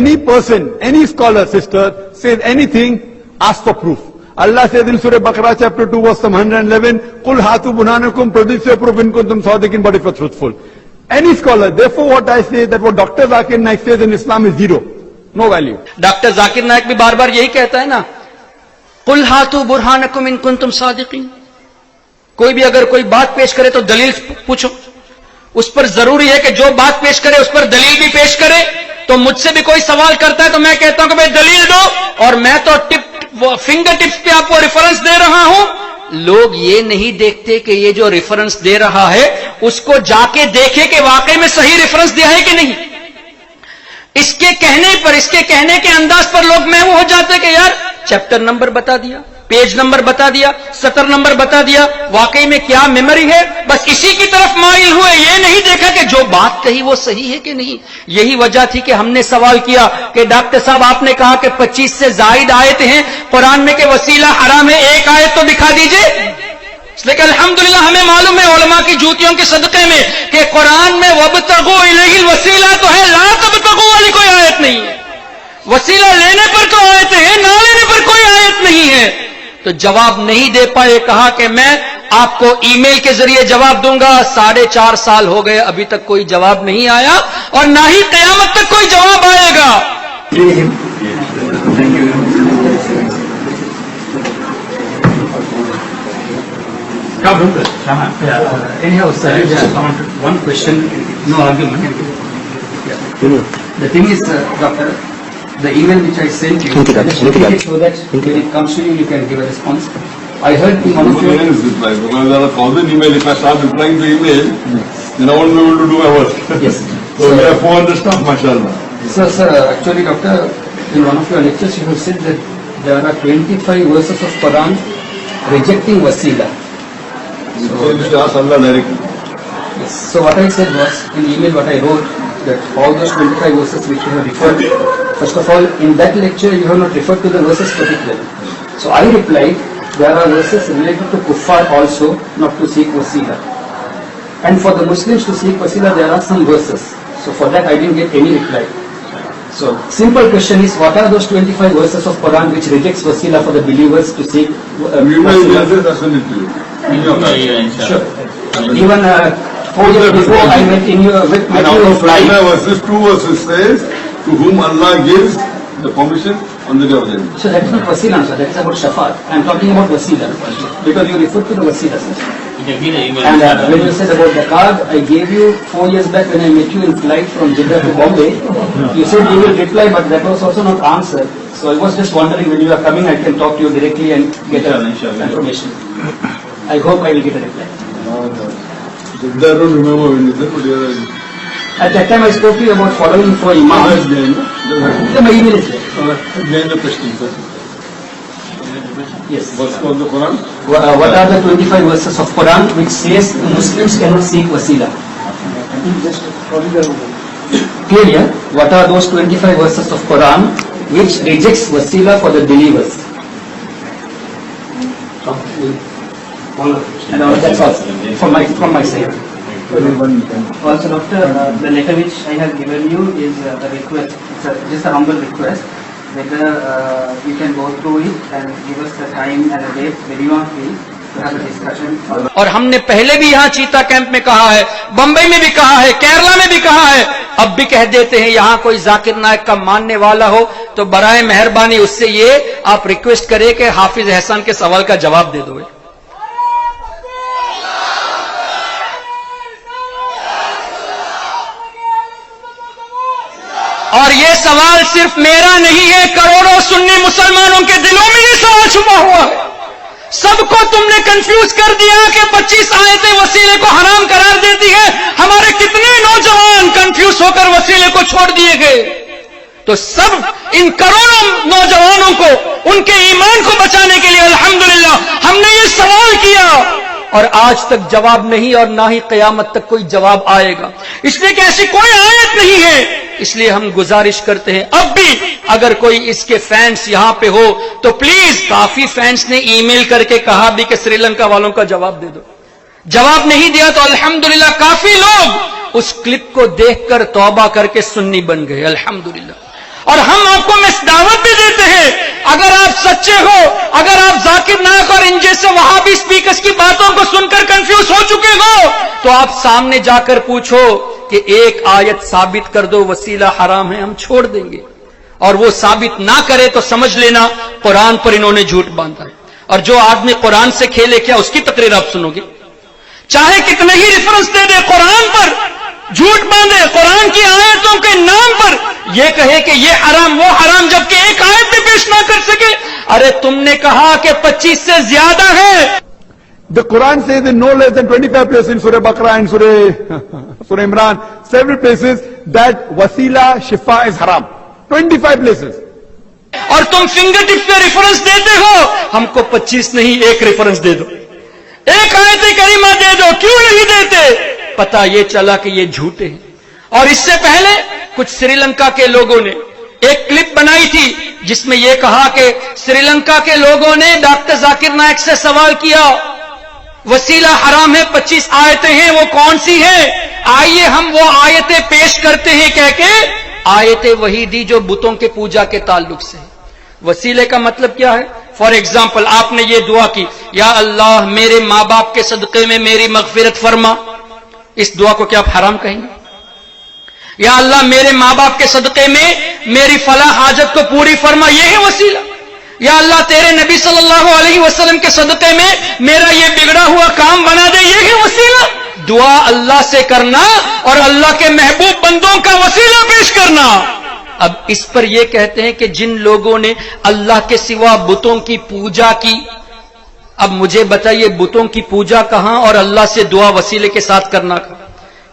any person, any scholar, sister, says anything, ask for proof. Allah says in Surah Baqarah chapter 2 verse 111, قُلْ هَاتُوا بُرْهَانَكُمْ, produce your proof in kuntum sadiqin, but if you're truthful. Any scholar, therefore what I say, that what Dr. Zakir Naik says in Islam is zero. No value. Doctor Zakir Naik بھی بار بار یہی کہتا ہے نا، قُلْ هَاتُوا بُرْهَانَكُمْ إِن كُنتُمْ صَادِقِينَ. کوئی بھی اگر کوئی بات پیش کرے تو دلیل پوچھو. اس پر ضروری ہے کہ جو بات پیش کرے اس پر دلیل بھی پیش کرے. تو مجھ سے بھی کوئی سوال کرتا ہے تو میں کہتا ہوں کہ بھائی دلیل دو، اور میں تو فنگر ٹپس پہ آپ کو ریفرنس دے رہا ہوں. لوگ یہ نہیں دیکھتے کہ یہ جو ریفرنس دے رہا ہے اس کو جا کے دیکھے کہ واقعی میں صحیح ریفرنس دیا ہے کہ نہیں. اس کے کہنے پر، اس کے کہنے کے انداز پر لوگ محو ہو جاتے کہ یار چیپٹر نمبر بتا دیا، پیج نمبر بتا دیا، سطر نمبر بتا دیا، واقعی میں کیا میموری ہے. بس اسی کی طرف مائل ہوئے، یہ نہیں دیکھا کہ جو بات کہی وہ صحیح ہے کہ نہیں. یہی وجہ تھی کہ ہم نے سوال کیا کہ ڈاکٹر صاحب آپ نے کہا کہ 25 سے زائد آیت ہیں قرآن میں کہ وسیلہ حرام ہے، ایک آیت تو دکھا دیجئے. لیکن الحمدللہ ہمیں معلوم ہے علماء کی جوتیوں کے صدقے میں کہ قرآن میں وَابْتَغُوا إِلَيْهِ الْوَسِيلَةَ تو ہے، لَا تَبْتَغُوا والی کوئی آیت نہیں ہے. وسیلہ لینے پر تو آیت ہے، نہ لینے پر کوئی آیت نہیں ہے. تو جواب نہیں دے پائے. کہا کہ میں آپ کو ای میل کے ذریعے جواب دوں گا. 4.5 سال ہو گئے، ابھی تک کوئی جواب نہیں آیا اور نہ ہی قیامت تک کوئی جواب آئے گا. Anyhow, sir, one question, no argument. The thing is, doctor, the email which I sent you, just repeat it so that when it comes to you, you can give a response. I heard in one of your... Because there are 1,000 emails. If I start replying to email, then I won't be able to do my work. Yes. So we have 400 staff, mashallah. Sir, actually, doctor, in one of your lectures, you have said that there are 25 verses of Quran rejecting wasila. So you should ask Allah directly. Yes. So what I said was, in the email what I wrote, that all those 25 verses which you have referred, first of all, in that lecture you have not referred to the verses particularly. So I replied, there are verses related to kuffar also, not to seek wasila. And for the Muslims to seek wasila, there are some verses. So for that I didn't get any reply. So simple question is, what are those 25 verses of Quran which rejects wasila for the believers to seek wasila? Sure. Even 4 years before I met in your verses, 2 verses says, to whom Allah gives the permission on the day of judgment. So that is not wasila, sir. That is about shafaat. I am talking about wasila because you referred to the wasila, sir. And when you said about the card, I gave you 4 years back when I met you in flight from Jeddah to Bombay. You said you will reply, but that was also not answered. So I was just wondering, when you are coming, I can talk to you directly and get information. I hope I will get a reply. I don't remember when you said, but at that time I spoke to you about following for imams. My email is there. Behind the question, sir. Yes. Verse of the Quran? What are the 25 verses of Quran which says Muslims cannot seek wasila? Clear? What are those 25 verses of Quran which rejects wasila for the believers? And that's all from my side. Also, doctor, the letter which I have given you is a request. It's just a humble request. Whether you can go through it and give us the time and a date when you are free to have a discussion. اور ہم نے پہلے بھی یہاں چیتا camp میں کہا ہے، بمبئی میں بھی کہا ہے، کیرلا میں بھی کہا ہے، اب بھی کہہ دیتے ہیں. یہاں کوئی ذاکر نائک کا ماننے والا ہو تو برائے مہربانی اس سے یہ آپ ریکویسٹ کریں کہ حافظ احسان کے سوال کا جواب دے دو. اور یہ سوال صرف میرا نہیں ہے، کروڑوں سنی مسلمانوں کے دلوں میں یہ سوال چھپا ہوا ہے. سب کو تم نے کنفیوز کر دیا کہ 25 آیتیں وسیلے کو حرام قرار دیتی ہے. ہمارے کتنے نوجوان کنفیوز ہو کر وسیلے کو چھوڑ دیے گئے. تو سب ان کروڑوں نوجوانوں کو ان کے ایمان کو بچانے کے لیے الحمدللہ ہم نے یہ سوال کیا اور آج تک جواب نہیں اور نہ ہی قیامت تک کوئی جواب آئے گا. اس لیے کہ ایسی کوئی آیت نہیں ہے. اس لیے ہم گزارش کرتے ہیں اب بھی اگر کوئی اس کے فینس یہاں پہ ہو تو پلیز، کافی فینس نے ای میل کر کے کہا بھی کہ سری لنکا والوں کا جواب دے دو. جواب نہیں دیا تو الحمدللہ کافی لوگ اس کلپ کو دیکھ کر توبہ کر کے سنی بن گئے. الحمدللہ اور ہم آپ کو دعوت بھی دیتے ہیں، اگر آپ سچے ہو، اگر آپ ذاکر نائک اور ان جیسے وہابی اسپیکرز کی باتوں کو سن کر کنفیوز ہو چکے ہو، تو آپ سامنے جا کر پوچھو کہ ایک آیت ثابت کر دو وسیلہ حرام ہے، ہم چھوڑ دیں گے، اور وہ ثابت نہ کرے تو سمجھ لینا قرآن پر انہوں نے جھوٹ باندھا ہے۔ اور جو آدمی قرآن سے کھیلے کیا، اس کی تقریر آپ سنو گے، چاہے کتنے ہی ریفرنس دے دے قرآن پر، جھوٹ باندھے قرآن کی آیتوں کے نام پر، یہ کہے کہ یہ حرام وہ حرام، جبکہ ایک آیت بھی پیش نہ کر سکے۔ ارے تم نے کہا کہ 25 سے زیادہ ہے۔ The Quran says in no less than 25 places in Surah Baqarah and Surah Imran, several places that wasila shifa is haram. 25 places. اور تم فنگر ٹپ پہ ریفرنس دیتے ہو، ہم کو 25 نہیں ایک ریفرنس دے دو، ایک آیت کریمہ دے دو، کیوں نہیں دیتے؟ پتہ یہ چلا کہ یہ جھوٹے ہیں۔ اور اس سے پہلے کچھ سری لنکا کے لوگوں نے ایک کلپ بنائی تھی جس میں یہ کہا کہ سری لنکا کے لوگوں نے ڈاکٹر ذاکر نائک سے سوال کیا، وسیلہ حرام ہے، 25 آیتیں ہیں، وہ کون سی ہیں؟ آئیے ہم وہ آیتیں پیش کرتے ہیں، کہہ کے آیتیں وہی دی جو بتوں کے پوجا کے تعلق سے۔ وسیلے کا مطلب کیا ہے؟ فار ایگزامپل آپ نے یہ دعا کی، یا اللہ میرے ماں باپ کے صدقے میں میری مغفرت فرما، اس دعا کو کیا آپ حرام کہیں گے؟ یا اللہ میرے ماں باپ کے صدقے میں میری فلاں حاجت کو پوری فرما، یہ ہے وسیلہ۔ یا اللہ تیرے نبی صلی اللہ علیہ وسلم کے صدقے میں میرا یہ بگڑا ہوا کام بنا دے، یہ ہے وسیلہ۔ دعا اللہ سے کرنا اور اللہ کے محبوب بندوں کا وسیلہ پیش کرنا۔ اب اس پر یہ کہتے ہیں کہ جن لوگوں نے اللہ کے سوا بتوں کی پوجا کی، اب مجھے بتائیے بتوں کی پوجا کہاں اور اللہ سے دعا وسیلے کے ساتھ کرنا کہاں؟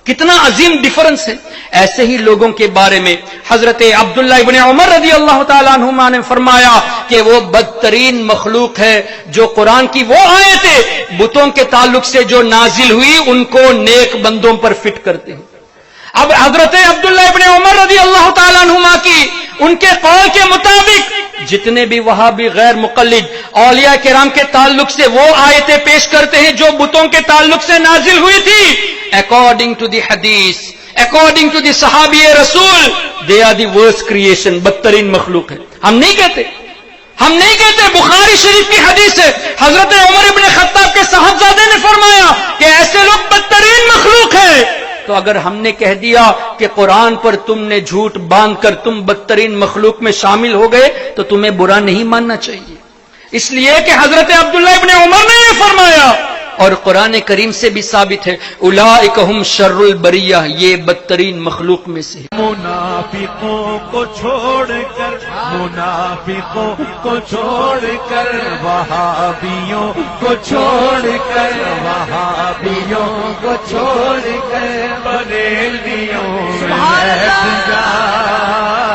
کتنا عظیم ڈیفرنس ہے۔ ایسے ہی لوگوں کے بارے میں حضرت عبداللہ ابن عمر رضی اللہ تعالیٰ عنہما نے فرمایا کہ وہ بدترین مخلوق ہے جو قرآن کی وہ آیتیں بتوں کے تعلق سے جو نازل ہوئی ان کو نیک بندوں پر فٹ کرتے ہیں۔ اب حضرت عبداللہ ابن عمر رضی اللہ تعالیٰ عنہما کی ان کے قول کے مطابق جتنے بھی وہابی غیر مقلد اولیاء کرام کے تعلق سے وہ آیتیں پیش کرتے ہیں جو بتوں کے تعلق سے نازل ہوئی تھی، اکارڈنگ ٹو دی حدیث، اکارڈنگ ٹو دی صحابی رسول، they are the worst creation, بدترین مخلوق ہے۔ ہم نہیں کہتے، بخاری شریف کی حدیث ہے، حضرت عمر ابن خطاب کے صاحبزادے نے فرمایا کہ ایسے لوگ بدترین مخلوق ہیں۔ تو اگر ہم نے کہہ دیا کہ قرآن پر تم نے جھوٹ باندھ کر تم بدترین مخلوق میں شامل ہو گئے تو تمہیں برا نہیں ماننا چاہیے، اس لیے کہ حضرت عبداللہ ابن عمر نے یہ فرمایا، اور قرآن کریم سے بھی ثابت ہے اولئک ہم شر البریہ، یہ بدترین مخلوق میں سے ہے۔ منافقوں کو چھوڑ کر، منافقوں کو چھوڑ کر، وہابیوں کو چھوڑ کر، وہابیوں کو چھوڑ کر، بریلویوں میں بیٹھ جا۔